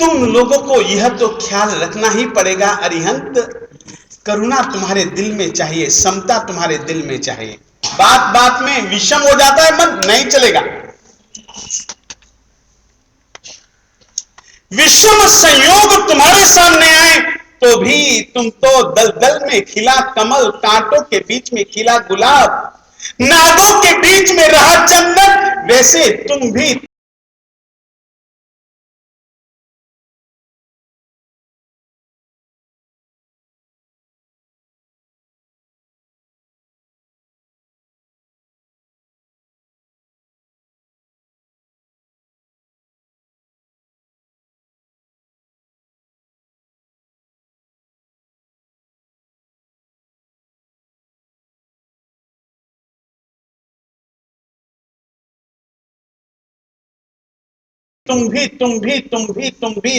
तुम लोगों को यह तो ख्याल रखना ही पड़ेगा अरिहंत, करुणा तुम्हारे दिल में चाहिए, समता तुम्हारे दिल में चाहिए। बात बात में विषम हो जाता है मन, नहीं चलेगा। विषम संयोग तुम्हारे सामने आए तो भी तुम तो दलदल में खिला कमल, कांटों के बीच में खिला गुलाब, नागों के बीच में रहा चंदन, वैसे तुम भी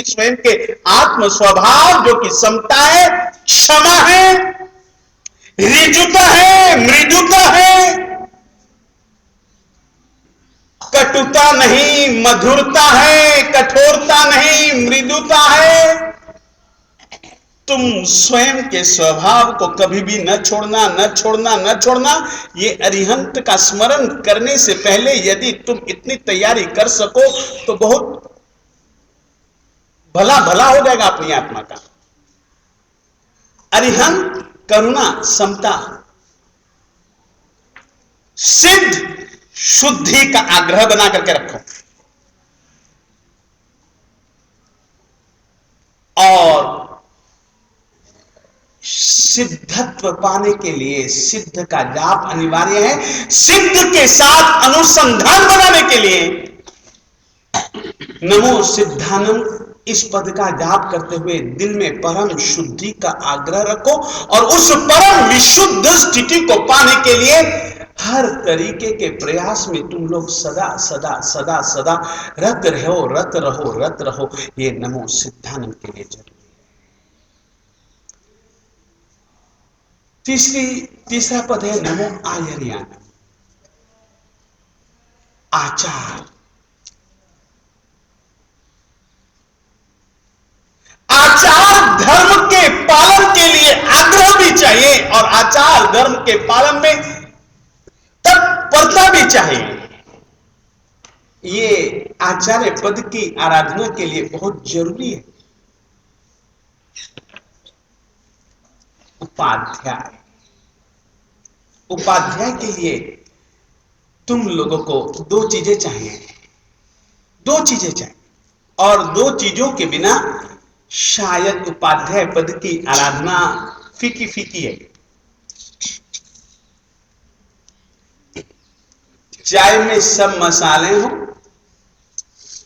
स्वयं के आत्म स्वभाव जो कि समता है, क्षमा है, ऋजुता है, मृदुता है, कटुता नहीं मधुरता है, कठोरता नहीं मृदुता है। तुम स्वयं के स्वभाव को कभी भी न छोड़ना, न छोड़ना, न छोड़ना। ये अरिहंत का स्मरण करने से पहले यदि तुम इतनी तैयारी कर सको तो बहुत भला भला हो जाएगा अपनी आत्मा का। अरिहंत, करुणा, समता, सिद्ध, शुद्धि का आग्रह बना करके रखो। और सिद्धत्व पाने के लिए सिद्ध का जाप अनिवार्य है। सिद्ध के साथ अनुसंधान बनाने के लिए नमो सिद्धानम इस पद का जाप करते हुए दिल में परम शुद्धि का आग्रह रखो और उस परम विशुद्ध स्थिति को पाने के लिए हर तरीके के प्रयास में तुम लोग सदा सदा सदा सदा रत रहो, रत रहो, रत रहो। ये नमो सिद्धानम के लिए जरूरी। तीसरा पद है नमो आयर्यानम, आचार। आचार धर्म के पालन के लिए आग्रह भी चाहिए और आचार धर्म के पालन में तत्परता भी चाहिए। ये आचार्य पद की आराधना के लिए बहुत जरूरी है। उपाध्याय, उपाध्याय के लिए तुम लोगों को दो चीजें चाहिए, दो चीजें चाहिए और दो चीजों के बिना शायद उपाध्याय पद की आराधना फीकी फीकी है। चाय में सब मसाले हो,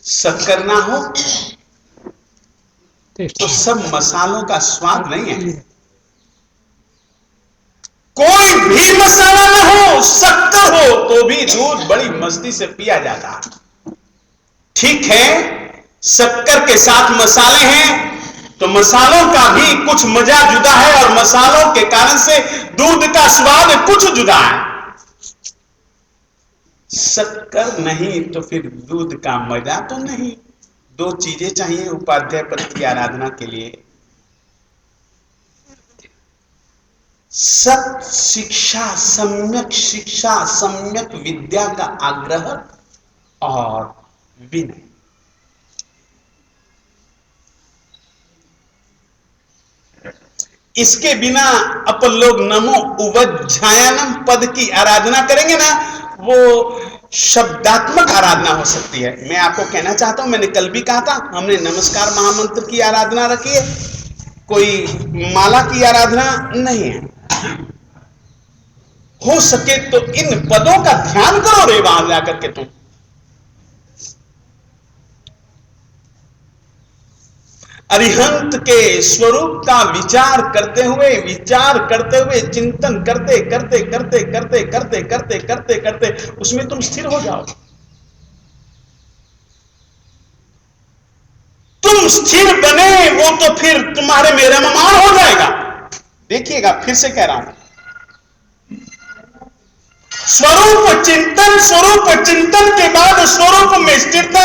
शक्कर ना हो तो सब मसालों का स्वाद नहीं है। कोई भी मसाला ना हो, शक्कर हो तो भी दूध बड़ी मस्ती से पिया जाता है। ठीक है, शक्कर के साथ मसाले हैं तो मसालों का भी कुछ मजा जुदा है और मसालों के कारण से दूध का स्वाद कुछ जुदा है। शक्कर नहीं तो फिर दूध का मजा तो नहीं। दो चीजें चाहिए उपाध्याय पद की आराधना के लिए, सत शिक्षा, सम्यक विद्या का आग्रह और विनय। इसके बिना अपन लोग नमो उवज्झायनम पद की आराधना करेंगे ना, वो शब्दात्मक आराधना हो सकती है। मैं आपको कहना चाहता हूं, मैंने कल भी कहा था, हमने नमस्कार महामंत्र की आराधना रखी है, कोई माला की आराधना नहीं है। हो सके तो इन पदों का ध्यान करो रे वहां जाकर के तुम। अरिहंत के स्वरूप का विचार करते हुए चिंतन करते करते करते करते करते करते करते करते उसमें तुम स्थिर हो जाओ। तुम स्थिर बने वो तो फिर तुम्हारे में रममाण हो जाएगा। देखिएगा, फिर से कह रहा हूं, स्वरूप चिंतन के बाद स्वरूप में स्थिरता।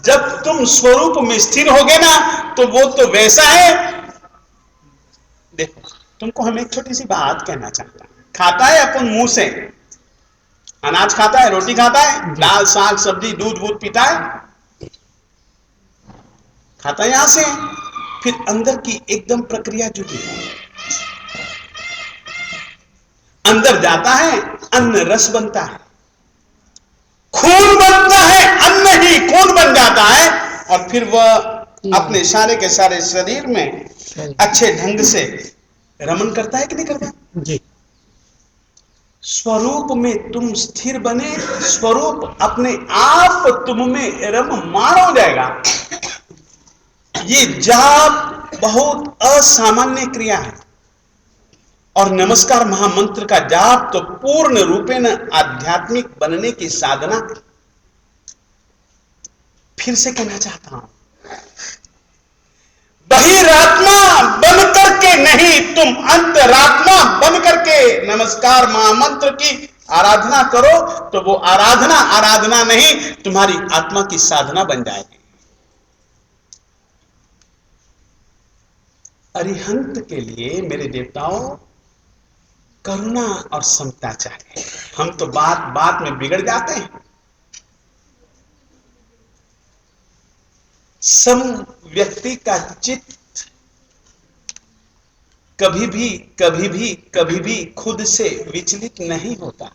जब तुम स्वरूप में स्थिर होगे ना तो वो तो वैसा है। देखो, तुमको हम एक छोटी सी बात कहना चाहता हूं। खाता है अपन मुंह से, अनाज खाता है, रोटी खाता है, दाल साग सब्जी दूध वूध पीता है, खाता यहां से। फिर अंदर की एकदम प्रक्रिया जुटी है, अंदर जाता है, अन्न रस बनता है, खून बनता है, अन्न ही खून बन जाता है, और फिर वह अपने सारे के सारे शरीर में अच्छे ढंग से रमन करता है कि नहीं करता जी। स्वरूप में तुम स्थिर बने, स्वरूप अपने आप तुम में रममाण हो जाएगा। ये जाप बहुत असामान्य क्रिया है, और नमस्कार महामंत्र का जाप तो पूर्ण रूपेण आध्यात्मिक बनने की साधना है। फिर से कहना चाहता हूं, बहिरात्मा बन करके नहीं, तुम अंतरात्मा बन करके नमस्कार महामंत्र की आराधना करो तो वो आराधना नहीं, तुम्हारी आत्मा की साधना बन जाएगी। अरिहंत के लिए मेरे देवताओं करुणा और समता चाहिए। हम तो बात में बिगड़ जाते हैं। सम व्यक्ति का चित्त कभी भी खुद से विचलित नहीं होता।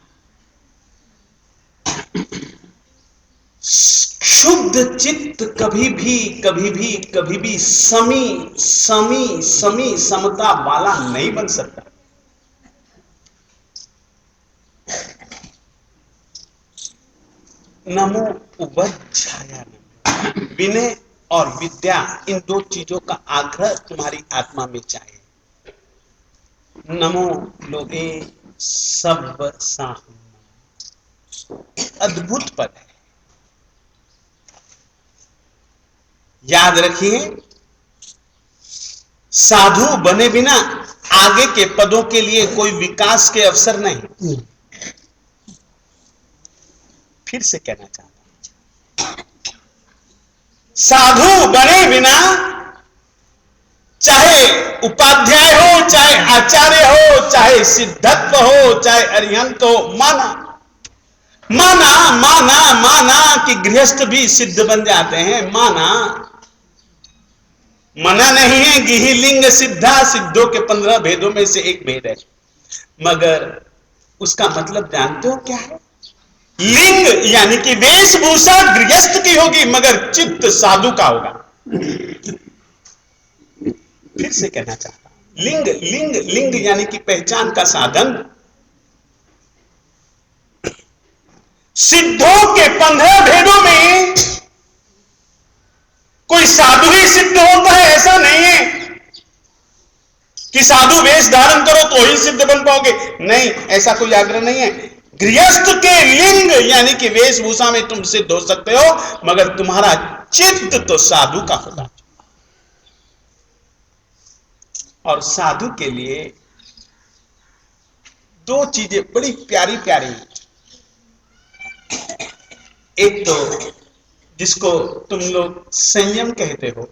शुद्ध चित्त कभी भी समता वाला नहीं बन सकता। नमो उपज्जाया, विनय और विद्या, इन दो चीजों का आग्रह तुम्हारी आत्मा में चाहिए। नमो लोगे सब साहु, अद्भुत पद है, याद रखिए। साधु बने बिना आगे के पदों के लिए कोई विकास के अवसर नहीं। फिर से कहना चाहता हूं, साधु बने बिना चाहे उपाध्याय हो, चाहे आचार्य हो, चाहे सिद्धत्व हो, चाहे अरिहंत हो, माना कि गृहस्थ भी सिद्ध बन जाते हैं। मना नहीं है, गिही लिंग सिद्धा, सिद्धों के 15 भेदों में से एक भेद है। मगर उसका मतलब जानते हो क्या है? लिंग यानी कि वेशभूषा गृहस्थ की होगी, मगर चित्त साधु का होगा। फिर से कहना चाहता हूं, लिंग यानी कि पहचान का साधन। सिद्धों के 15 भेदों में कोई साधु ही सिद्ध होता है ऐसा नहीं है कि साधु वेश धारण करो तो ही सिद्ध बन पाओगे, नहीं, ऐसा कोई आग्रह नहीं है। गृहस्थ के लिंग यानी कि वेशभूषा में तुम सिद्ध हो सकते हो, मगर तुम्हारा चित्त तो साधु का होगा। और साधु के लिए दो चीजें बड़ी प्यारी प्यारी, एक तो जिसको तुम लोग संयम कहते हो,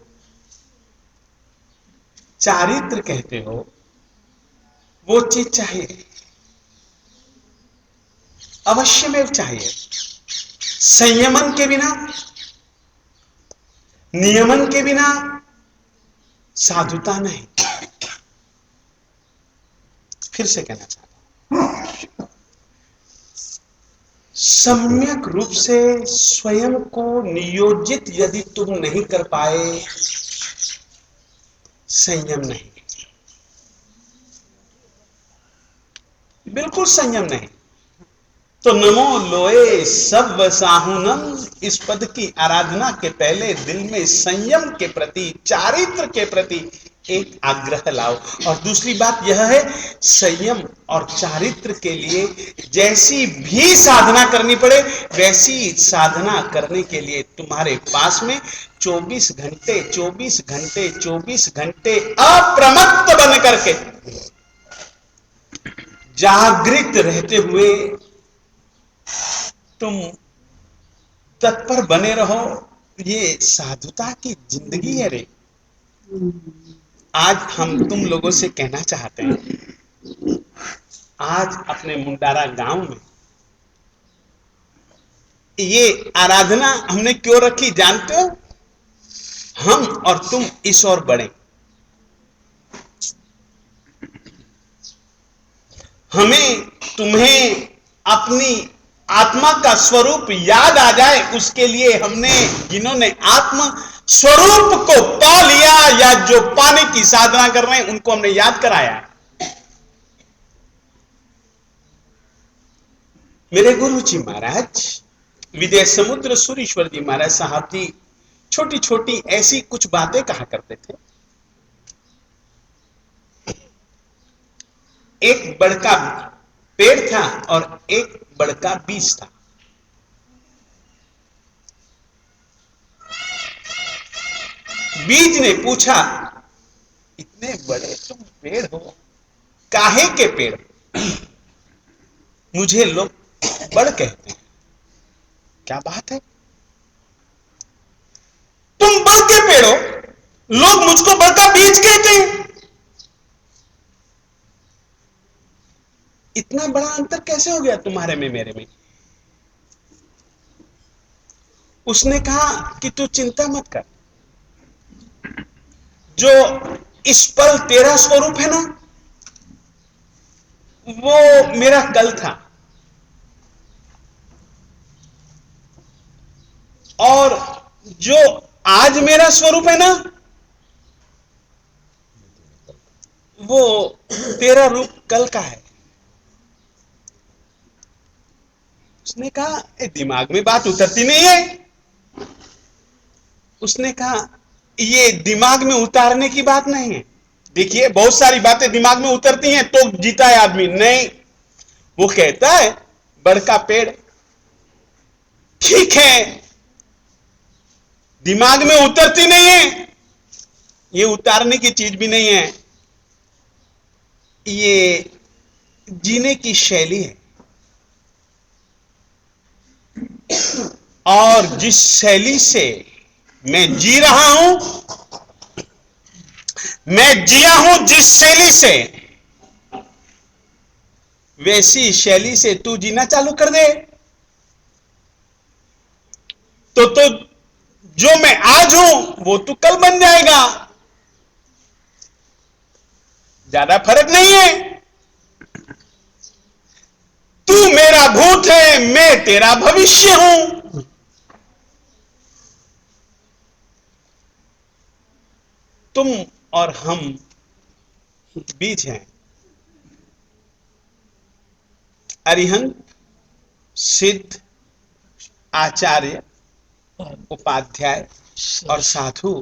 चारित्र कहते हो, वो चीज चाहिए, अवश्य में चाहिए। संयमन के बिना, नियमन के बिना साधुता नहीं। फिर से कहना चाहता हूं, सम्यक रूप से स्वयं को नियोजित यदि तुम नहीं कर पाए, संयम नहीं, बिल्कुल संयम नहीं। तो नमो लोए सब साहुनम, इस पद की आराधना के पहले दिल में संयम के प्रति, चारित्र के प्रति एक आग्रह लाओ। और दूसरी बात यह है, संयम और चारित्र के लिए जैसी भी साधना करनी पड़े, वैसी साधना करने के लिए तुम्हारे पास में 24 घंटे अप्रमत्त बन करके, जागृत रहते हुए तुम तत्पर बने रहो, ये साधुता की जिंदगी है रे। आज हम तुम लोगों से कहना चाहते हैं, आज अपने मुंडारा गांव में ये आराधना हमने क्यों रखी जानते हो? हम और तुम इस ओर बढ़े, हमें तुम्हें अपनी आत्मा का स्वरूप याद आ जाए, उसके लिए हमने जिन्होंने आत्मा स्वरूप को पा लिया या जो पाने की साधना कर रहे हैं उनको हमने याद कराया। मेरे गुरु जी महाराज विजय समुद्र सूरीश्वर जी महाराज साहब जी छोटी छोटी ऐसी कुछ बातें कहा करते थे। एक बड़का पेड़ था और एक बड़का बीज था। बीज ने पूछा, इतने बड़े तुम पेड़ हो, काहे के पेड़? मुझे लोग बड़ कहते हैं। क्या बात है, तुम बड़ के पेड़ हो, लोग मुझको बड़का बीज कहते हैं। इतना बड़ा अंतर कैसे हो गया तुम्हारे में मेरे में? उसने कहा कि तू चिंता मत कर, जो इस पल तेरा स्वरूप है ना, वो मेरा कल था, और जो आज मेरा स्वरूप है ना, वो तेरा रूप कल का है। उसने कहा दिमाग में बात उतरती नहीं है। उसने कहा ये दिमाग में उतारने की बात नहीं है। देखिए बहुत सारी बातें दिमाग में उतरती हैं तो जीता है आदमी, नहीं। वो कहता है बड़का पेड़ ठीक है, दिमाग में उतरती नहीं है, ये उतारने की चीज भी नहीं है, ये जीने की शैली है। और जिस शैली से मैं जी रहा हूं, मैं जिया हूं जिस शैली से, वैसी शैली से तू जीना चालू कर दे तो जो मैं आज हूं वो तू कल बन जाएगा। ज्यादा फर्क नहीं है। तू मेरा भूत है, मैं तेरा भविष्य हूं। तुम और हम बीज हैं। अरिहंत, सिद्ध, आचार्य, उपाध्याय और साधु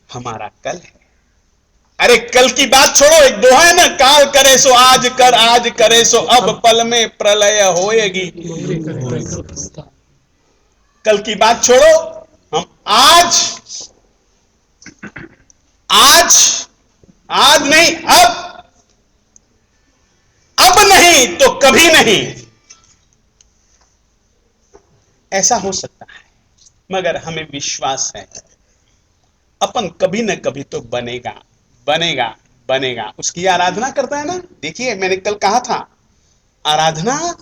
हमारा कल है। अरे कल की बात छोड़ो, एक दोहा है ना, काल करे सो आज कर, आज करे सो अब, पल में प्रलय होएगी। कल की बात छोड़ो, हम आज नहीं, अब नहीं तो कभी नहीं, ऐसा हो सकता है। मगर हमें विश्वास है अपन कभी न कभी तो बनेगा, बनेगा, बनेगा। उसकी आराधना करता है ना। देखिए मैंने कल कहा था, आराधना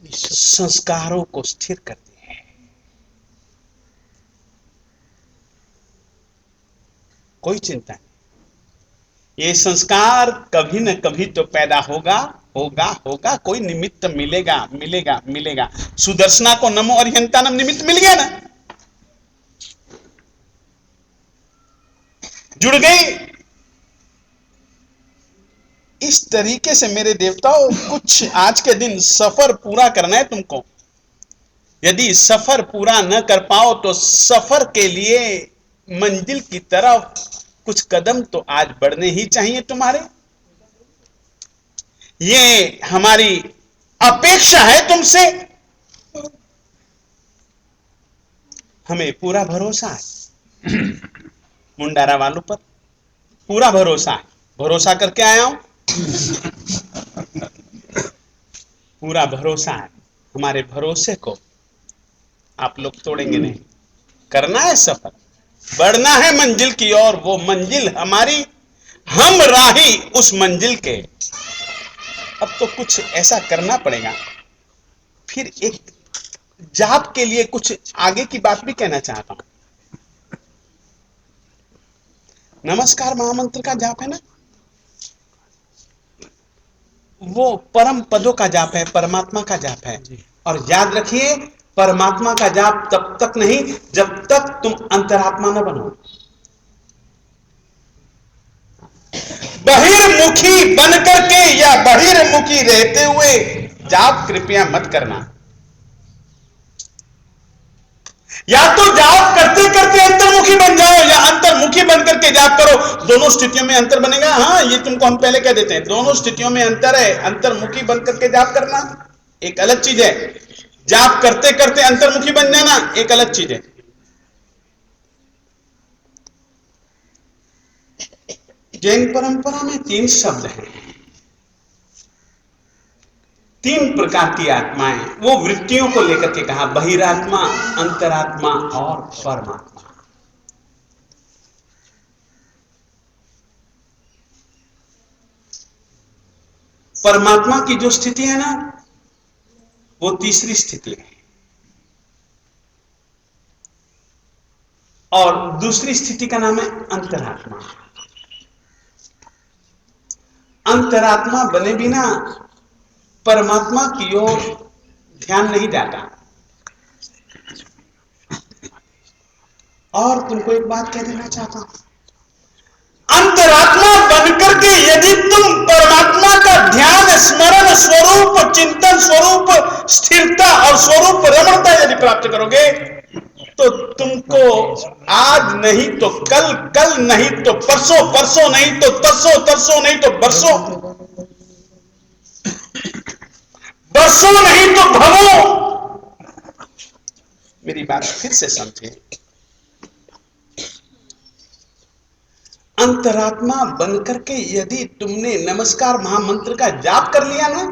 संस्कारों को स्थिर करती है। कोई चिंता नहीं, ये संस्कार कभी न कभी तो पैदा होगा, होगा, होगा। कोई निमित्त मिलेगा, मिलेगा, मिलेगा। सुदर्शना को नमो अरिहंतानम निमित्त मिल गया ना, जुड़ गई। इस तरीके से मेरे देवताओं, कुछ आज के दिन सफर पूरा करना है तुमको। यदि सफर पूरा न कर पाओ तो सफर के लिए मंजिल की तरफ कुछ कदम तो आज बढ़ने ही चाहिए तुम्हारे। ये हमारी अपेक्षा है तुमसे। हमें पूरा भरोसा है मुंडारा वालों पर, पूरा भरोसा है। भरोसा करके आया हूं, पूरा भरोसा है हमारे भरोसे को आप लोग तोड़ेंगे नहीं। करना है सफर, बढ़ना है मंजिल की ओर, वो मंजिल हमारी, हम राही उस मंजिल के। अब तो कुछ ऐसा करना पड़ेगा। फिर एक जाप के लिए कुछ आगे की बात भी कहना चाहता हूं। नमस्कार महामंत्र का जाप है ना, वो परम पदों का जाप है, परमात्मा का जाप है। और याद रखिए, परमात्मा का जाप तब तक नहीं जब तक तुम अंतरात्मा न बनो। बहिर्मुखी बनकर के या बहिर्मुखी रहते हुए जाप कृपया मत करना। या तो जाप करते करते अंतर्मुखी बन जाओ, या अंतर्मुखी बनकर के जाप करो। दोनों स्थितियों में अंतर बनेगा। हाँ, ये तुमको हम पहले कह देते हैं, दोनों स्थितियों में अंतर है। अंतर्मुखी बनकर के जाप करना एक अलग चीज है, जाप करते करते अंतर्मुखी बन जाना एक अलग चीज है। जैन परंपरा में 3 शब्द हैं, 3 प्रकार की आत्माएं, वो वृत्तियों को लेकर के कहा, बहिरात्मा, अंतरात्मा और परमात्मा। परमात्मा की जो स्थिति है ना, वो तीसरी स्थिति है, और दूसरी स्थिति का नाम है अंतरात्मा। अंतरात्मा बने बिना परमात्मा की ओर ध्यान नहीं जाता। और तुमको एक बात कह देना चाहता हूं, अंतरात्मा बनकर के यदि तुम परमात्मा का ध्यान, स्मरण, स्वरूप चिंतन, स्वरूप स्थिरता और स्वरूप रमणता यदि प्राप्त करोगे, तो तुमको आज नहीं तो कल, कल नहीं तो परसों, परसों नहीं तो तरसों, तरसों नहीं तो बरसों, बरसों नहीं तो भवों। मेरी बात फिर से समझे, अंतरात्मा बनकर के यदि तुमने नमस्कार महामंत्र का जाप कर लिया ना,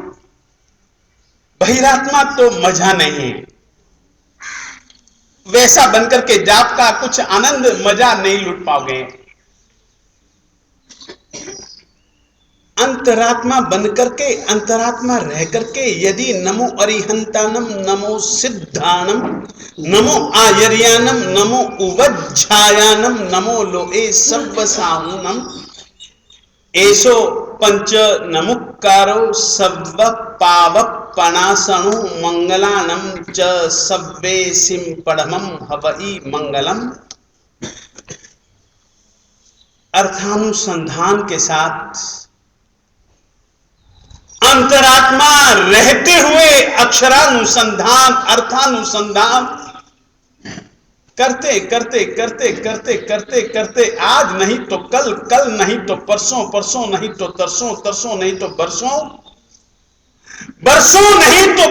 बहिरात्मा तो मजा नहीं है। वैसा बनकर के जाप का कुछ आनंद, मजा नहीं लूट पाओगे। अंतरात्मा बनकर के, अंतरात्मा रह करके यदि नमो अरिहंतानम, नमो सिद्धानम, नमो आयर्यानम, नमो उवज्झायानम, नमो लोए सव्वसाहुनम, एसो पंच नमुक्कारो सव्व पावक पणासणु मंगलानम च सव्वे सिम पढ़मम हवई मंगलम। अर्थानुसंधान के साथ, अंतरात्मा रहते हुए अक्षरानुसंधान, अर्थानुसंधान करते करते करते करते करते करते आज नहीं तो कल, कल नहीं तो परसों, परसों नहीं तो तरसों, तरसों नहीं तो बरसों, बरसों नहीं तो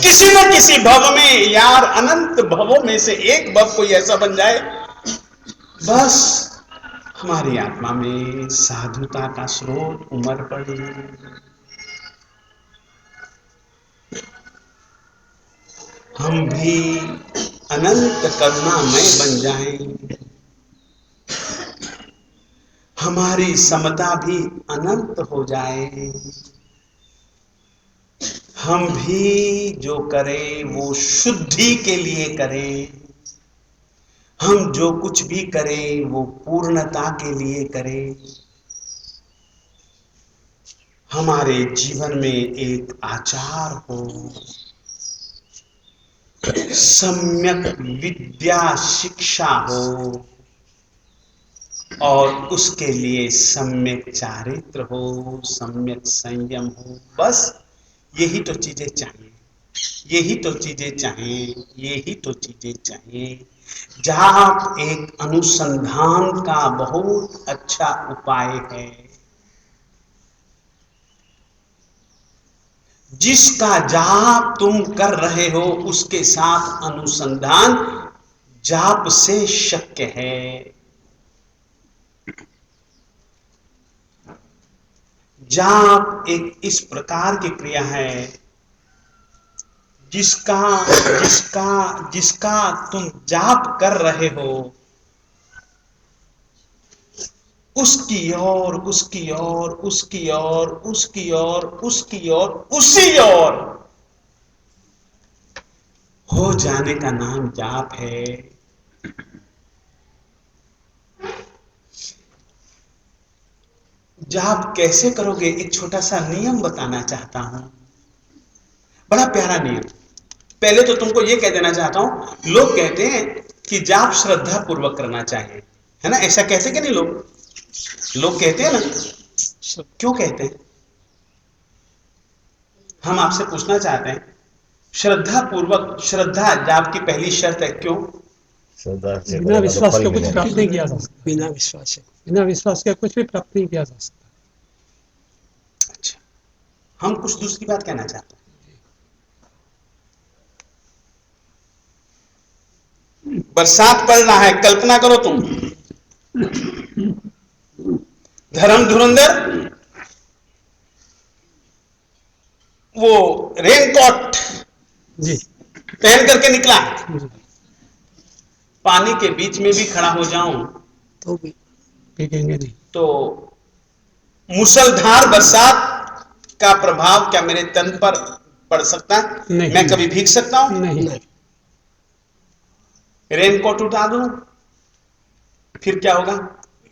किसी न किसी भव में, यार अनंत भवों में से एक भव कोई ऐसा बन जाए, बस हमारी आत्मा में साधुता का स्रोत उमड़ पड़े। हम भी अनंत करुणामय बन जाएं, हमारी समता भी अनंत हो जाए, हम भी जो करें वो शुद्धि के लिए करें, हम जो कुछ भी करें वो पूर्णता के लिए करें। हमारे जीवन में एक आचार हो, सम्यक विद्या शिक्षा हो, और उसके लिए सम्यक चारित्र हो, सम्यक संयम हो। बस यही तो चीजें चाहिए, यही तो चीजें चाहिए, यही तो चीजें चाहिए। जाप एक अनुसंधान का बहुत अच्छा उपाय है। जिसका जाप तुम कर रहे हो उसके साथ अनुसंधान जाप से शक्य है। जाप एक इस प्रकार की क्रिया है जिसका जिसका जिसका तुम जाप कर रहे हो, उसकी ओर उसकी ओर उसकी ओर उसकी ओर उसकी ओर उसी ओर हो जाने का नाम जाप है। जाप कैसे करोगे, एक छोटा सा नियम बताना चाहता हूं, बड़ा प्यारा नियम। पहले तो तुमको यह कह देना चाहता हूं, लोग कहते हैं कि जाप श्रद्धा पूर्वक करना चाहिए, है ना? ऐसा कहते कि नहीं? लोग कहते हैं ना, क्यों कहते हैं? हम आपसे पूछना चाहते हैं, श्रद्धा पूर्वक, श्रद्धा जाप की पहली शर्त है, क्यों? बिना विश्वास के कुछ प्राप्त नहीं किया जा सकता। बिना विश्वास के कुछ भी प्राप्त नहीं किया जा सकता। अच्छा, हम कुछ दूसरी बात कहना चाहते हैं। बरसात पड़ रहा है, कल्पना करो तुम, धर्म धुरंधर वो रेनकोट जी पहन करके निकला, जी, पानी के बीच में भी खड़ा हो जाऊं तो भी भीगेंगे नहीं। तो मूसलधार बरसात का प्रभाव क्या मेरे तन पर पड़ सकता है? नहीं, मैं कभी भीग सकता हूं? नहीं, रेनकोट उठा दूं, फिर क्या होगा?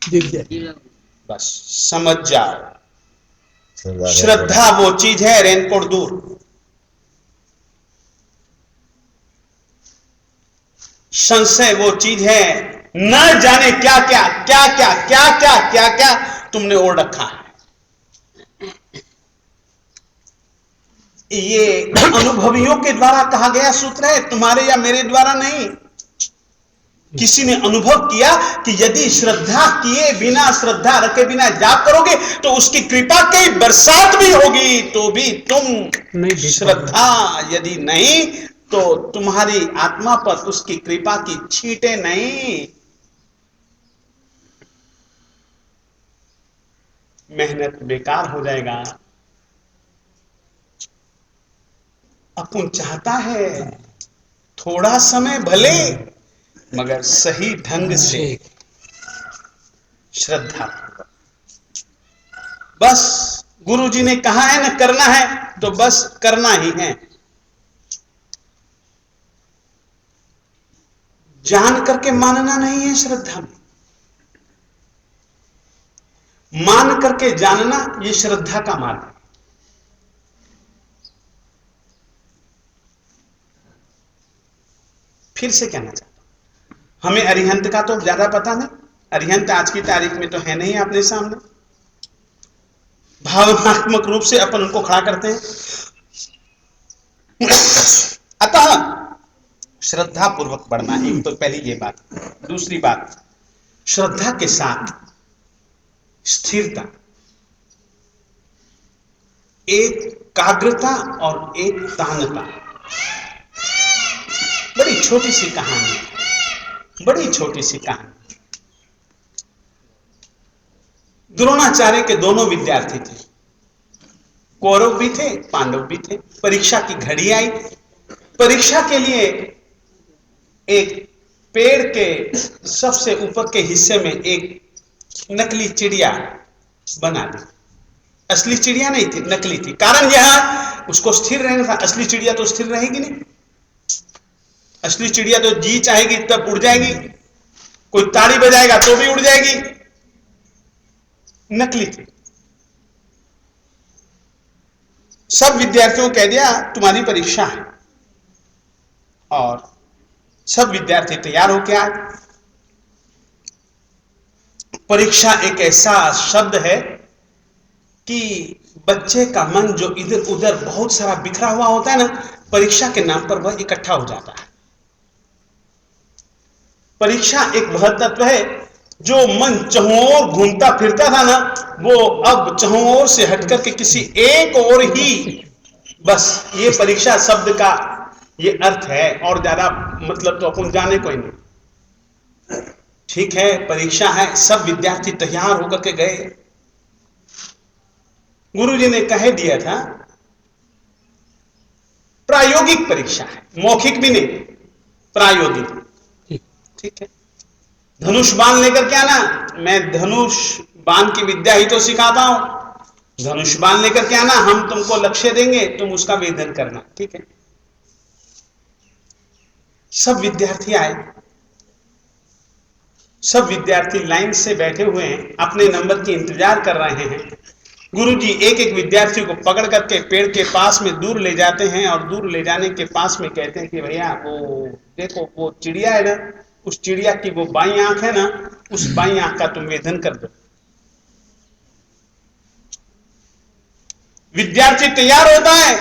भीग जाए। बस समझ जाओ, श्रद्धा वो चीज है, रेनकोट दूर। संशय वो चीज है, न जाने क्या क्या क्या क्या क्या क्या क्या क्या तुमने ओढ़ रखा है। ये अनुभवियों के द्वारा कहा गया सूत्र है, तुम्हारे या मेरे द्वारा नहीं। किसी ने अनुभव किया कि यदि श्रद्धा किए बिना, श्रद्धा रखे बिना जाप करोगे तो उसकी कृपा की बरसात भी होगी तो भी तुम नहीं, श्रद्धा यदि नहीं तो तुम्हारी आत्मा पर उसकी कृपा की छींटे नहीं। मेहनत बेकार हो जाएगा। अपन चाहता है थोड़ा समय भले, मगर सही ढंग से श्रद्धा। बस गुरु जी ने कहा है ना करना है तो बस करना ही है। जान करके मानना नहीं है श्रद्धा में, मान करके जानना ये श्रद्धा का मार्ग है। फिर से कहना चाहता हूं, हमें अरिहंत का तो ज्यादा पता नहीं, अरिहंत आज की तारीख में तो है नहीं अपने सामने, भावनात्मक रूप से अपन उनको खड़ा करते हैं। अतः श्रद्धा पूर्वक बढ़ना, एक तो पहली ये बात। दूसरी बात, श्रद्धा के साथ स्थिरता, एकाग्रता और एक तानता। बड़ी छोटी सी कहानी, बड़ी छोटी सी कहानी। द्रोणाचार्य के दोनों विद्यार्थी थे, कौरव भी थे पांडव भी थे। परीक्षा की घड़ी आई, परीक्षा के लिए एक पेड़ के सबसे ऊपर के हिस्से में एक नकली चिड़िया बना दी। असली चिड़िया नहीं थी, नकली थी। कारण यह उसको स्थिर रहना था, असली चिड़िया तो स्थिर रहेगी नहीं। असली चिड़िया तो जी चाहेगी तब उड़ जाएगी, कोई ताड़ी बजाएगा तो भी उड़ जाएगी, नकली थी। सब विद्यार्थियों को कह दिया तुम्हारी परीक्षा है, और सब विद्यार्थी तैयार होकर आए। परीक्षा एक ऐसा शब्द है कि बच्चे का मन जो इधर उधर बहुत सारा बिखरा हुआ होता है ना, परीक्षा के नाम पर वह इकट्ठा हो जाता है। परीक्षा एक वह तत्व है जो मन चहुं ओर घूमता फिरता था ना, वो अब चहुं ओर से हटकर के किसी एक ओर ही, बस ये परीक्षा शब्द का ये अर्थ है, और ज्यादा मतलब तो अपन जाने कोई नहीं। ठीक है, परीक्षा है, सब विद्यार्थी तैयार होकर के गए। गुरुजी ने कह दिया था प्रायोगिक परीक्षा है, मौखिक भी नहीं, प्रायोगिक। ठीक है, धनुष बाण लेकर के आना, मैं धनुष बाण की विद्या ही तो सिखाता हूं। धनुष बाण लेकर के आना, हम तुमको लक्ष्य देंगे, तुम उसका वेधन करना। ठीक है, सब विद्यार्थी आए, सब विद्यार्थी लाइन से बैठे हुए हैं, अपने नंबर की इंतजार कर रहे हैं। गुरुजी एक एक विद्यार्थी को पकड़ करके पेड़ के पास में दूर ले जाते हैं, और दूर ले जाने के पास में कहते हैं कि भैया वो देखो, वो चिड़िया है ना, उस चिड़िया की वो बाई आंख है ना, उस बाई आंख का तुम वेधन कर दो। विद्यार्थी तैयार होता है,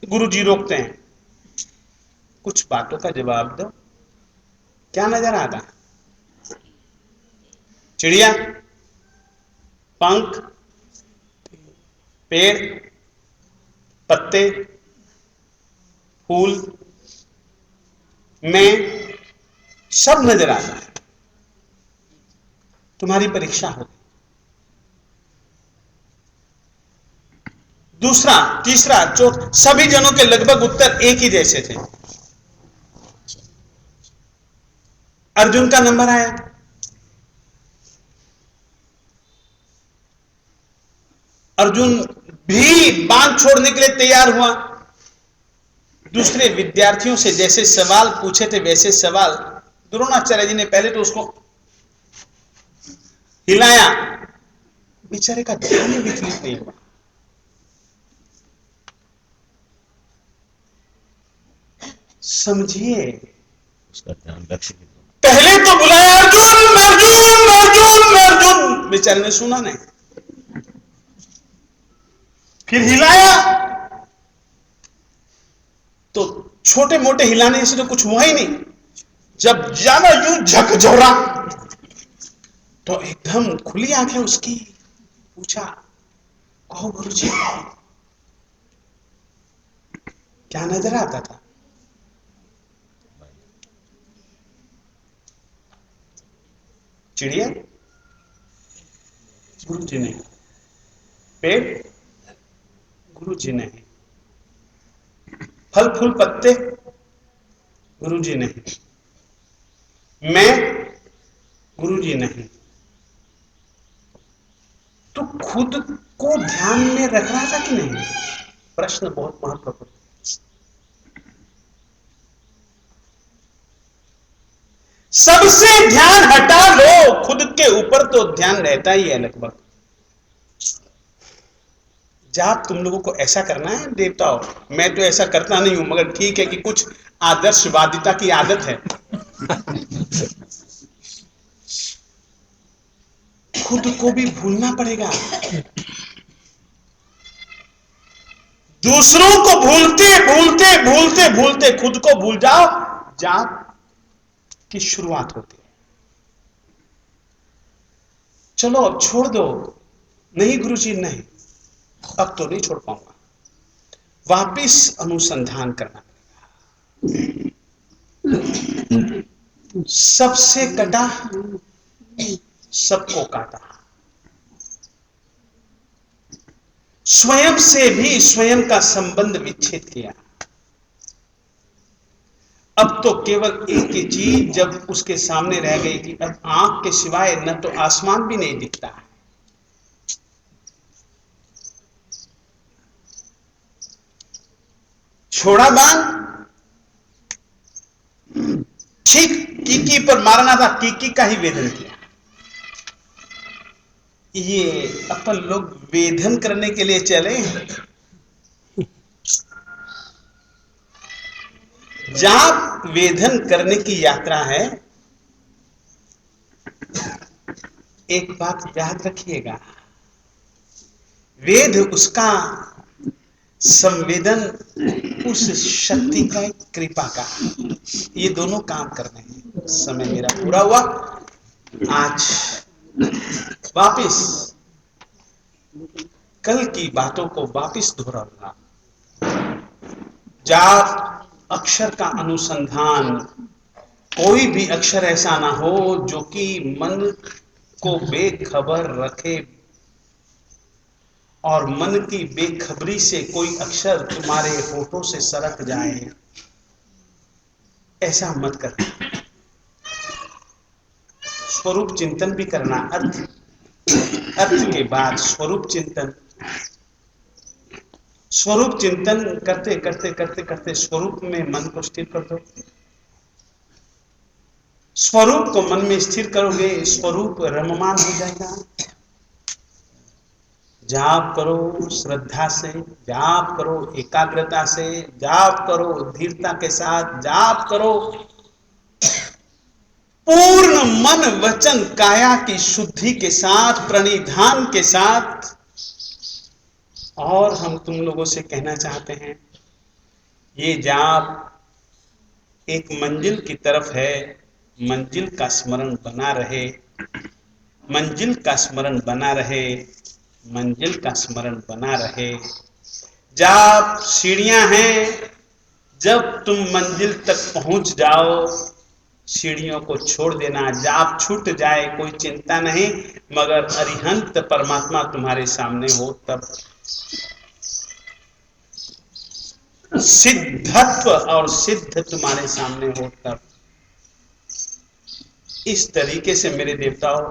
गुरुजी रोकते हैं, कुछ बातों का जवाब दो, क्या नजर आता है? चिड़िया, पंख, पेड़, पत्ते, फूल, मैं, सब नजर आता है। तुम्हारी परीक्षा होगी। दूसरा, तीसरा, चौथा, सभी जनों के लगभग उत्तर एक ही जैसे थे। अर्जुन का नंबर आया, अर्जुन भी बाण छोड़ने के लिए तैयार हुआ। दूसरे विद्यार्थियों से जैसे सवाल पूछे थे वैसे सवाल, द्रोणाचार्य जी ने पहले तो उसको हिलाया, बेचारे का ध्यान ही विचलित नहीं हुआ। समझिए, उसका ध्यान लक्ष्य की तरफ। पहले तो बुलाया अर्जुन अर्जुन अर्जुन अर्जुन, बेचारे ने सुना नहीं। फिर हिलाया तो छोटे मोटे हिलाने से तो कुछ हुआ ही नहीं। जब ज्यादा यूं झकझोरा तो एकदम खुली आंखें उसकी, पूछा कहो गुरुजी, क्या नजर आता था? चिड़िया? गुरुजी नहीं। पेड़? गुरुजी नहीं। फल फूल पत्ते? गुरुजी नहीं। मैं? गुरुजी नहीं। तो खुद को ध्यान में रख रहा था कि नहीं? प्रश्न बहुत महत्वपूर्ण। सबसे ध्यान हटा लो, खुद के ऊपर तो ध्यान रहता ही है लगभग। जाप तुम लोगों को ऐसा करना है देवताओं, मैं तो ऐसा करता नहीं हूं, मगर ठीक है कि कुछ आदर्शवादिता की आदत है। खुद को भी भूलना पड़ेगा, दूसरों को भूलते भूलते भूलते भूलते खुद को भूल जाओ, जाप की शुरुआत होती है। चलो अब छोड़ दो। नहीं गुरुजी नहीं, अब तो नहीं छोड़ पाऊंगा, वापिस अनुसंधान करना पड़ेगा। सबसे कटा, सबको काटा, स्वयं से भी स्वयं का संबंध विच्छेद किया। अब तो केवल एक ही चीज जब उसके सामने रह गई कि अब आंख के सिवाय न तो आसमान भी नहीं दिखता है। छोड़ा बाण, ठीक कीकी पर मारना था, कीकी का ही वेधन किया। ये अपन लोग वेधन करने के लिए चले, जहां वेधन करने की यात्रा है, एक बात याद रखिएगा, वेद उसका, संवेदन उस शक्ति का, कृपा का, ये दोनों काम करने हैं। समय मेरा पूरा हुआ, आज वापिस कल की बातों को वापिस दोहराऊंगा। जाप अक्षर का अनुसंधान, कोई भी अक्षर ऐसा ना हो जो कि मन को बेखबर रखे, और मन की बेखबरी से कोई अक्षर तुम्हारे होठों से सरक जाए, ऐसा मत करना। स्वरूप चिंतन भी करना, अर्थ के बाद स्वरूप चिंतन। स्वरूप चिंतन करते करते करते करते स्वरूप में मन को स्थिर कर दो। स्वरूप को मन में स्थिर करोगे, स्वरूप रममान हो जाएगा। जाप करो श्रद्धा से, जाप करो एकाग्रता से, जाप करो धीरता के साथ, जाप करो पूर्ण मन वचन काया की शुद्धि के साथ, प्रणिधान के साथ। और हम तुम लोगों से कहना चाहते हैं, ये जाप एक मंजिल की तरफ है। मंजिल का स्मरण बना रहे, मंजिल का स्मरण बना रहे, मंजिल का स्मरण बना रहे। जाप सीढ़ियां हैं, जब तुम मंजिल तक पहुंच जाओ सीढ़ियों को छोड़ देना। जाप छूट जाए कोई चिंता नहीं, मगर अरिहंत परमात्मा तुम्हारे सामने हो तब। सिद्धत्व और सिद्ध तुम्हारे सामने हो तब। इस तरीके से मेरे देवताओं,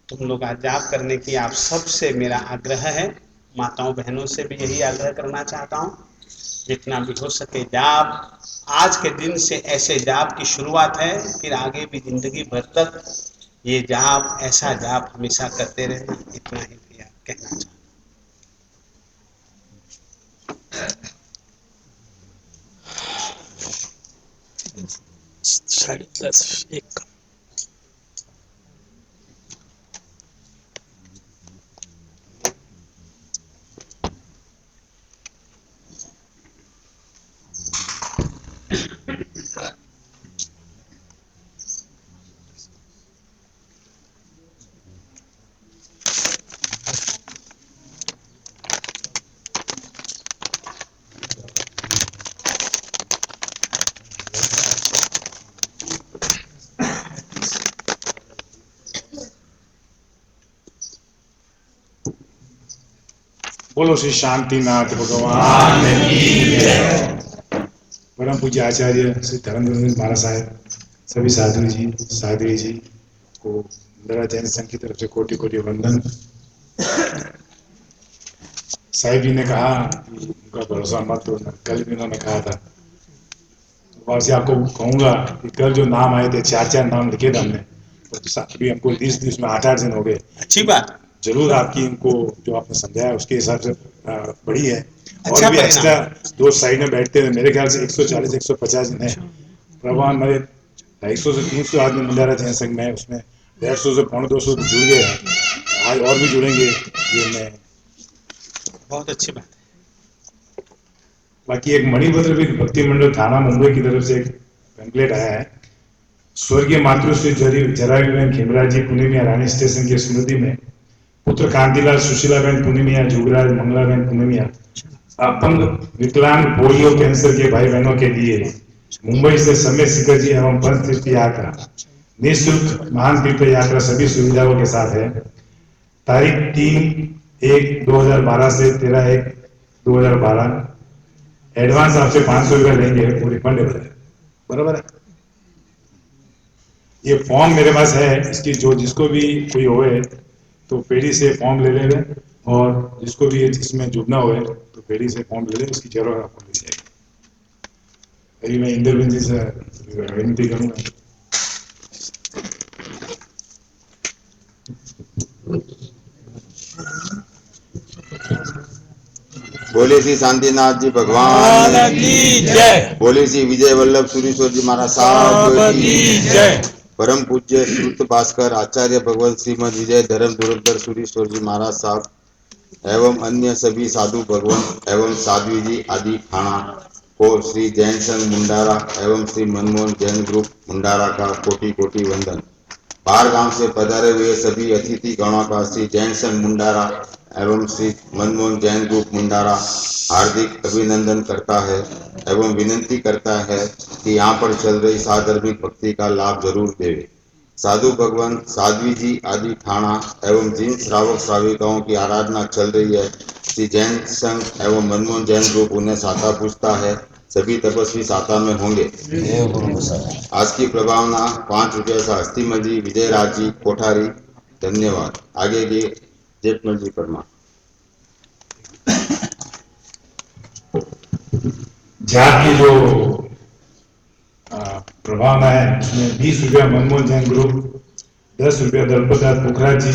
तुम लोग आज जाप करने की आप सबसे मेरा आग्रह है। माताओं बहनों से भी यही आग्रह करना चाहता हूं, जितना भी हो सके जाप आज के दिन से ऐसे जाप की शुरुआत है, फिर आगे भी जिंदगी भर तक ये जाप, ऐसा जाप हमेशा करते रहे। इतना ही भैया कहना चाहता हूं। 10:30 बोलो श्री शांतिनाथ भगवान की जय। परम पूज्य आचार्य श्री धर्मचंद्र महाराज साहब, सभी साधु जी साध्वी जी को मुंडारा जैन संघ की तरफ से कोटि कोटि वंदन। साहिब जी ने कहा कि उनका भरोसा मत तोड़ना, कल भी उन्होंने कहा था। और से आपको कहूंगा कि कल जो नाम आए थे, 4 नाम लिखे थे हमने, तो अभी हमको 20 में 8 दिन हो गए। अच्छी बात, जरूर आपकी इनको जो आपने समझाया उसके हिसाब से बड़ी है। अच्छा और भी परिणाम। एक्स्ट्रा 2 साइड में बैठते हैं, मेरे ख्याल से 140 150 दिन है। प्रभु मेरे 250 से 300 आदमी मुंडारा जैन संघ में है, उसमें 150 से 250 जुड़ गए हैं। आज और भी जुड़ेंगे, ये मैं बहुत अच्छी बात है। बाकी एक मणिभद्र भी भक्ति मंडल थाना मुंबई की तरफ से एक पैम्पलेट आया है। स्वर्गीय मातृश्री जरावीबेन खेमराज जी पुनेमिया रानी स्टेशन की स्मृति में पुत्र कांतिलाल सुशीलाबेन पुनेमिया, जुगराज मंगलाबेन पुनेमिया, अपंग विकलांग पोलियो कैंसर के भाई बहनों के लिए मुंबई से समय शिखर जी एवं पंच तीर्थ यात्रा निःशुल्क महान तीर्थ यात्रा सभी सुविधाओं के साथ है। तारीख 3/1/2012 से 13/1/2012। एडवांस आपसे 500 रुपया लेंगे, वो रिफंडेबल है, बराबर है। ये फॉर्म मेरे पास है, इसकी जो जिसको भी कोई होए तो पेड़ी से फॉर्म ले लेंगे, और जिसको भी इसमें जुड़ना होए तो पेड़ी से फॉर्म ले लें, उसकी जरूरत आपको मिल जाएगी। अभी मैं इंद्रविंद जी से विनती करूंगा। बोले श्री शांतिनाथ जी भगवान की जय। बोले श्री विजय वल्लभ सूरीश्वर जी महाराज साहब की जय। परम पूज्य श्रुत भास्कर आचार्य भगवान श्रीमद विजय धर्म धुरंधर सूरीश्वर जी महाराज साहब एवं अन्य सभी साधु भगवान एवं साध्वी जी आदि थाना को श्री जैन संघ मुंडारा एवं श्री मनमोहन जैन ग्रुप मुंडारा का कोटि कोटि वंदन। बाहर गांव से पधारे हुए सभी अतिथि गणों का श्री जैन संघ मुंडारा एवं श्री मनमोहन जैन ग्रुप मुंडारा हार्दिक अभिनंदन करता है एवं विनती करता है कि यहाँ पर चल रही साधर्मिक भक्ति का लाभ जरूर देवे। साधु भगवान साध्वी जी आदि ठाणा एवं जिन श्रावक श्राविकाओं की आराधना चल रही है, श्री जैन संघ एवं मनमोहन जैन ग्रुप उन्हें साता पूछता है। सभी तपस्वी साता में होंगे। आज की प्रभावना 5 रुपया से हस्तीमल जी, विजयराज जी, कोठारी। धन्यवाद। आगे की जेठमल जी परमार। जात की जो प्रभावना है उसमें 20 रुपया मनमोहन जैन ग्रुप, 10 रुपया दलपतदास पोखराज जी,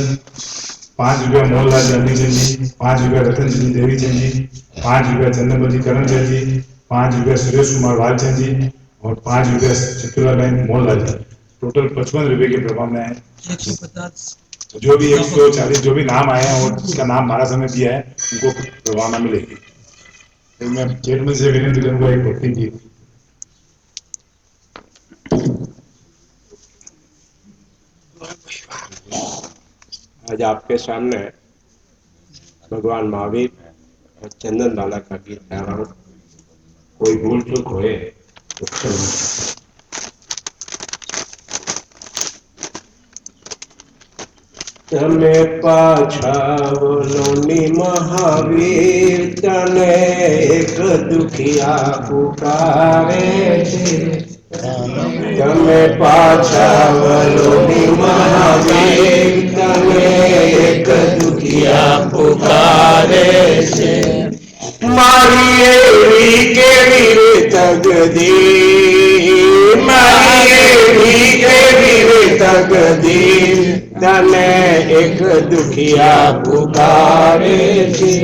5 रुपया मोहनलाल जी अग्निचंद जी, 5 रुपया रतन जी देवीचंद जी, 5 रुपया चंद्रमल जी करमचंद जी, 5 रुपया सुरेश कुमार वालचंद जी और 5 रुपया चतुराबेन मोहनलाल जी। टोटल 55 रुपये की प्रभावना है। 150 जो भी 140 जो भी नाम आए हैं और जिसका नाम महाराज ने दिया है उनको प्रभावना मिलेगी। तो मैं चेयरमैन से विनती करूंगा एक भक्ति की। आज आपके सामने भगवान महावीर और चंदन बाला का गीत गा रहा हूँ। कोई भूल चूक होए तो क्षमा। તમે પાછા બોલોની મહાવીર, તને એક દુખિયા પુકારે છે। તમે પાછા બોલોની મહાવીર, તને એક દુખિયા પુકારે છે। મારી એવી કેવી તગદી, મારી એવી કેવી તગદી, તને એક દુખિયા પુકારે છે।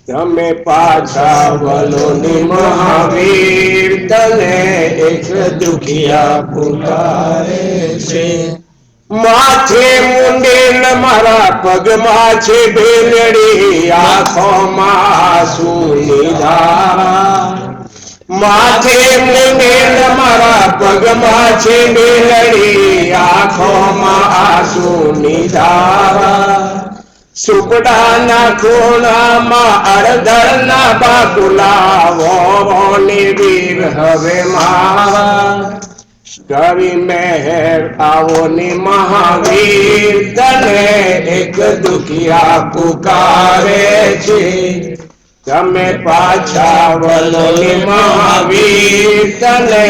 તમે પાછા વલોની મહાવીર, તને એક દુખિયા પુકારે છે। માથે મુંડે મારા પગમાં છે બેલડી, આંખોમાં આંસુની ધારા। માથે મુંડે મારા પગમાં છે બેલડી, આંખોમાં આંસુની ધારા। સુપડાના ખૂણામાં અડધરના બાકુલા, વોની વીર હવે મારા। કરી મહેર આવો ની મહાવીર, તને એક દુખિયા પુકારે છે। તમે પાછા વલો ની મહાવીર, તને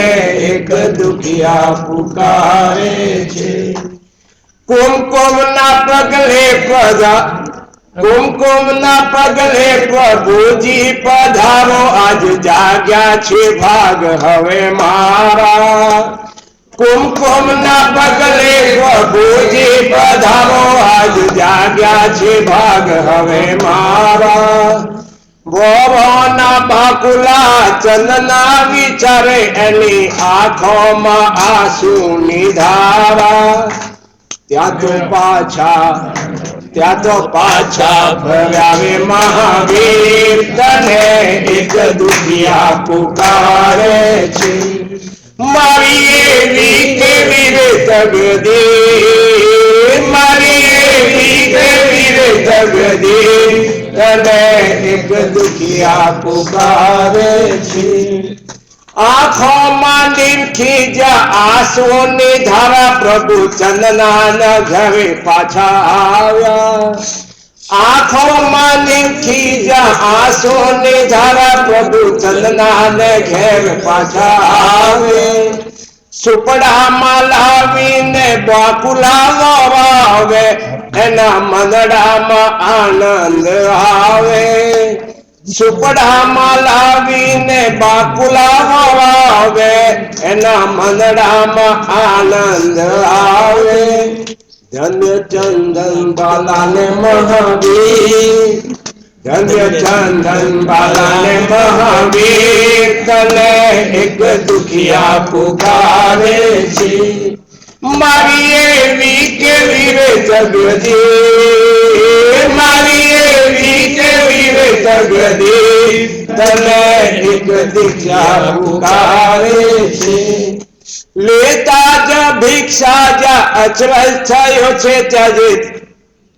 એક દુખિયા પુકારે છે। કુમકુમ ના પગલે કુમકુમ ના પગલે પ્રભુજી પધારો, આજ જાગ્યા છે ભાગ હવે મારા। કુમકુમ ના પગલે પ્રભુજી પધારો, આજ જાગ્યા છે ભાગ હવે મારા। બોરોના બાકુલા ચંદના વિચારે, એની આંખોમાં આંસુની ધારા। ત્યાં તો પાછા ફર્યાવે મહાવીર, તને એક દુખિયા પુકારે છે। મારી એવી કેવી રે તગદી, મારી એવી કેવી રે તગદી, તને એક દુખિયા પુકારે છે। આંખોમાં નીમખી જા આંસુની ધારા, પ્રભુ ચંદના ઘરે પાછા આવ્યા। આંખોમાં નીમખી જા આંસુની ધારા, પ્રભુ ચંદના ઘેર પાછા આવે। સુપડામાં લાવીને બાકુલા વરાવે, એના મંદડામાં આનંદ આવે। સુપડામાં લાવીને બાકુલા વરાવે, એના મંદડામાં આનંદ આવે। ધન્ય ચંદન બાલાને મહાવીર, ધન્ય ચંદન બાલાને મહાવીર, તને એક દુખિયા પુકારે છે। મારી એવી કેવી રે જગદી, મારી એવી કેવી રે જગદી, તને એક દુખિયા પુકારે છે। લેતા જ ભિક્ષા જા અચરજ થયો છે,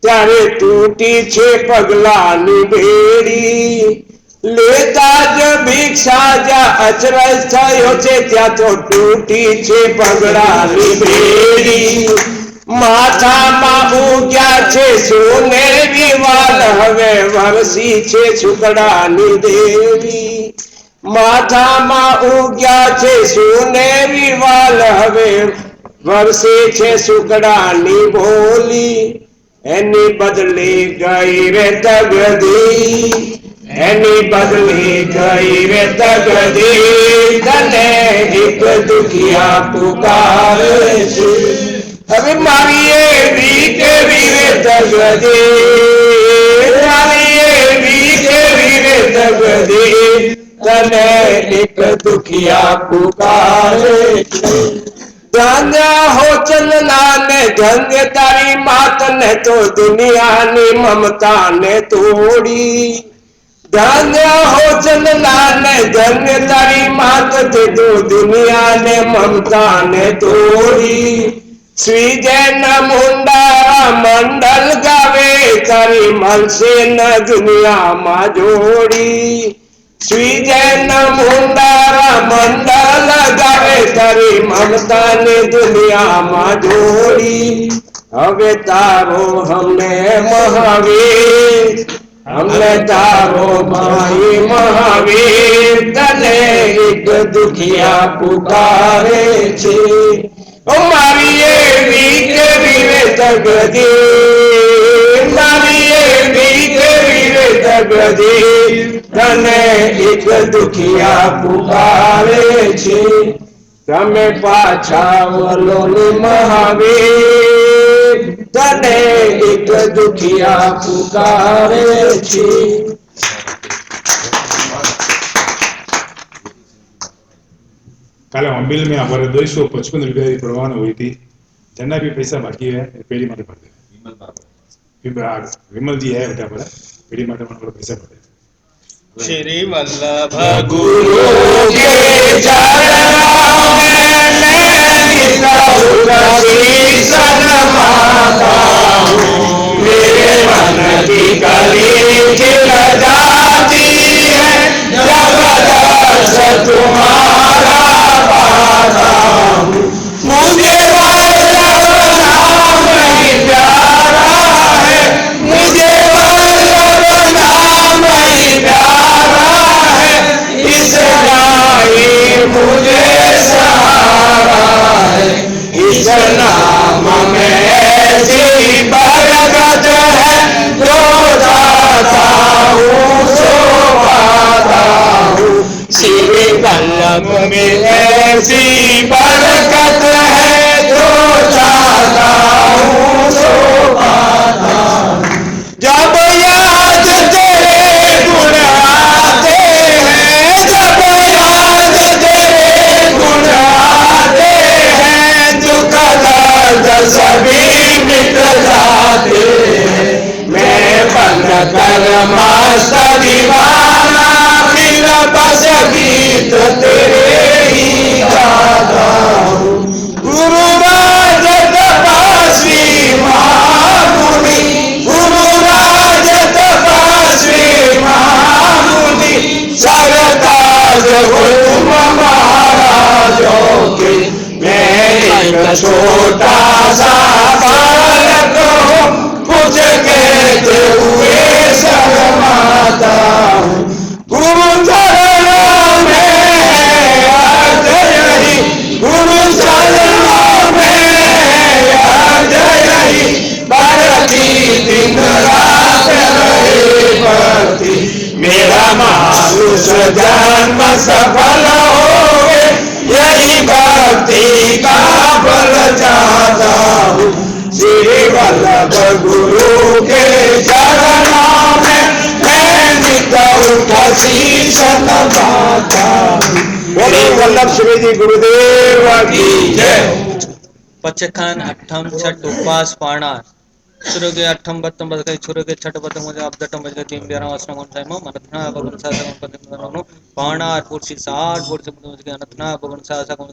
ત્યારે તૂટી છે પગલાની બેડી। લેતા જ ભિક્ષા જ્યાં અચરજ થયો છે ત્યાં તો તૂટી છે પગડાની બેડી માથામાં ઉગ્યા છે સોનેરી વાલ હવે વરસી છે છુકડાની દેવી માથામાં ઉગ્યા છે સોનેરી વાલ હવે વરસે છે સુકડાની બોલી એની બદલી ગઈ રે તગદી એની બદલી ગઈ રે તગદી તને એક દુખિયા પુકારે છે હવે મારી એવી કેવી રે તગદી મારી એવી કેવી રે તગદી તને એક દુખિયા પુકારે છે ધન્ય હો ચલના ને ધન્ય તારી માત ને તો દુનિયાની મમતા ને તોડી ધન્ય હો ચલના ને ધન્ય તારી માત તે તો દુનિયાને મમતા ને તોડી શ્રી જૈન મુંડારા મંડલ ગાવે તારી મળશે ન દુનિયામાં જોડી શ્રી જૈન મુંડારા મંડલ ગાવે તારી મમતા ને દુનિયામાં જોડી હવે તારો હમને મહાવીર हमने तारो भाई महावीर तने एक दुखिया पुकारे छे ओ मारी एवी केवी रे तगदी मारी एवी केवी रे तगदी तने एक दुखिया पुकारे छे तमे पाछा वलो ने महावीर तने एक दुखिया पुकारे छे काले अम्बिल में हमारे 255 रुपया की पड़वाना हुई थी जना भी पैसा बाकी है पेड़ी माटे भर दे विमल जी है बेटा बड़ा पेड़ी माटे मन पैसा भर दे श्री वल्लभ गुरु के चरणों में मैं सनमाता हूँ मेरे मन की कली खिल जाती है जब दर्श तुम्हारा पाता हूँ मुझे वल्लभ नाम ही प्यारा है मुझे वल्लभ नाम ही प्यारा है इसका ही मुझे सहारा है इस नाम में ऐसी बरकत है जो दाता हूँ सो पाता हूँ श्री वल्लभ में ऐसी बरकत है जो चाहता हूँ सो पाता हूँ जब याद तेरे गुण आते हैं जब याद तेरे गुण आते हैं दुख दर्द सभी मिट जाते हैं मैं बन कर मस्त दीवाना फिर बस गीत तेरे ही गाता हूँ गुरु राज तपस्वी महामुनि गुरु राज तपस्वी महामुनि सरताज हुकुम महाराजों के मैं एक छोटा सा बालक हूँ कुछ कहते हुए शर्माता हूँ गुरु चरणों में अर्ज यही गुरु चरणों में अर्ज यही बरती दिन रात रहे भक्ति मेरा मानुष जन्म सफल हो यही भक्ति का फल चाहता हूँ श्री वल्लभ गुरु के चरणों में मैं नित उठ शीश नवाता हूँ बोलो वल्लभ श्री जी गुरुदेव की जय पचखान अठम छठ उपवास पाणा सुरोगे अठम बत्तम बजगई छुरोगे छठ बत्तम मुझे अब्दटम बजगई तीन ब्यारा आश्रम मन साइमो मनथना भगवान सासा पतिनो पाणा पुरसी 60 पुरसी मुझे अनथना भगवान सासा को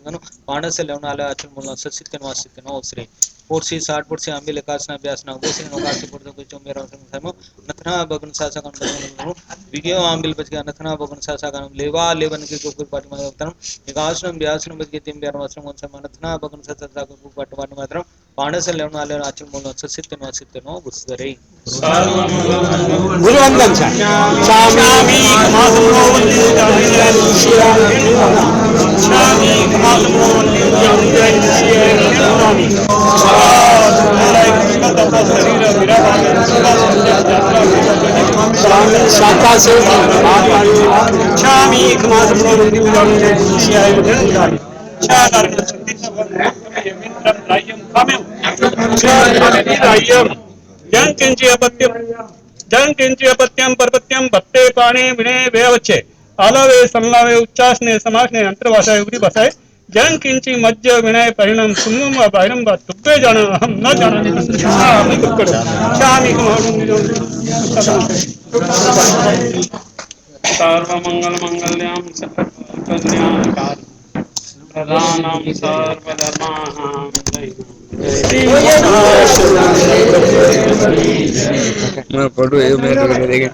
पाणा से लेवना आले अचल मुल्ला ससित के वासित के नो श्री पोर्सी 60 पोर्सी आंबिल एकासना व्यासना उसे नोकासी पोर्सी को चोमेरा संसामो नथना बगन सासा कन बगन विजय आंबिल बच गया नथना बगन सासा कन लेवा लेवन के गोकुल पाटी मात्रम एकासनम व्यासनम बच गए तीन ब्यार वासनम उनसे नथना बगन सासा गोकुल पाटी मात्रम पाणस लेवन वाले आचल मोल ससित नो बुसरे गुरुवंदन स्वामी जंकिंची अपत्यम परपत्यम भत्ते पाणी विणे वेवच्छे आलवे संलावे उच्चासने समासने अंतर्भाषाय उरी भाषाय जंकिंची मज्ज विनय परिणाम सुन्नुम बाहिरम बा तुब्बे जाना हम न जाना शामी कुक्कड़ शामी सर्वमंगल मंगल्यां सर्वकल्याणकारि प्रधानां सर्वधर्माणां मैं फोटो है मैं देखे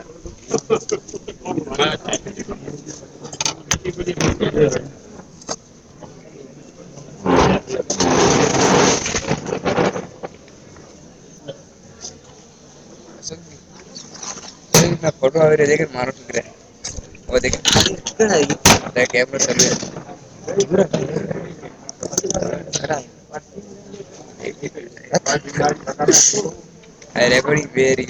मैं फोटो आ देखे मारो फिर वो देखे कैमरा चल रहा है recording very